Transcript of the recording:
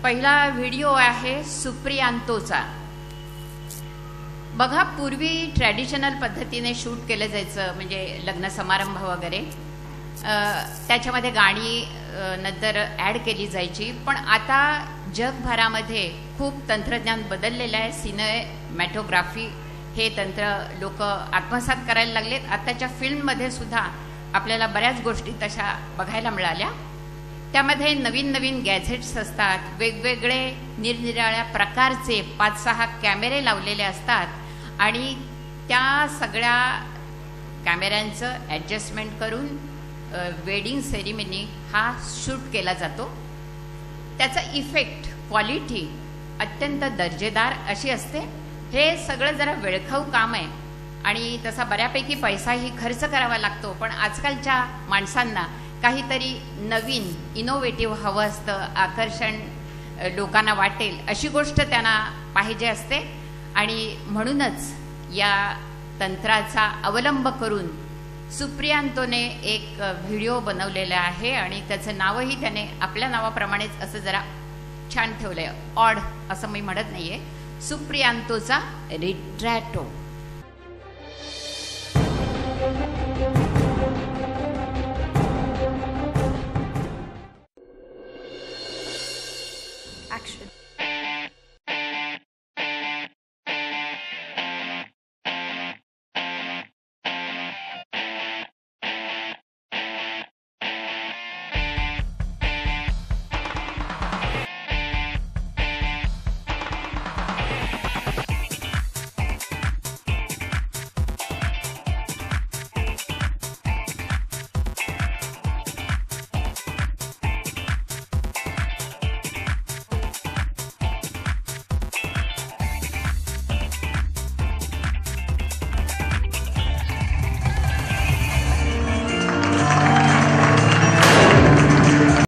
पहिला व्हिडिओ आहे सुप्रियांतोचा। बघा, पूर्वी ट्रॅडिशनल पद्धतीने शूट केलं जायचं, म्हणजे लग्न समारंभ वगैरे, त्याच्यामध्ये गाणी नंतर ॲड केली जायची। पण आता जगभरामध्ये खूप तंत्रज्ञान बदललेलं आहे। सिनेमॅटोग्राफी हे तंत्र लोक आत्मसात करायला लागलेत। आताच्या फिल्ममध्ये सुद्धा आपल्याला बऱ्याच गोष्टी तशा बघायला मिळाल्या। त्यामध्ये नवीन नवीन गॅझेट्स असतात, वेगवेगळे निरनिराळ्या प्रकारचे 5-6 कॅमेरे लावलेले असतात आणि त्या सगळ्या कॅमेऱ्यांचं ॲडजस्टमेंट करून वेडिंग सेरेमनी हा शूट केला जातो। त्याचा इफेक्ट, क्वालिटी अत्यंत दर्जेदार अशी असते। हे सगळं जरा वेळखाऊ काम आहे आणि तसा बऱ्यापैकी पैसाही खर्च करावा लागतो। पण आजकालच्या माणसांना काहीतरी नवीन इनोव्हेटिव्ह हवं असतं, आकर्षण लोकांना वाटेल अशी गोष्ट त्यांना पाहिजे असते आणि म्हणूनच या तंत्राचा अवलंब करून सुप्रियांतोने एक व्हिडिओ बनवलेला आहे आणि त्याचं नावही त्याने आपल्या नावाप्रमाणेच असं जरा छान ठेवलं आहे। ऑड असं मी म्हणत नाही आहे, सुप्रियांतोचा रिट्रॅटो। Action.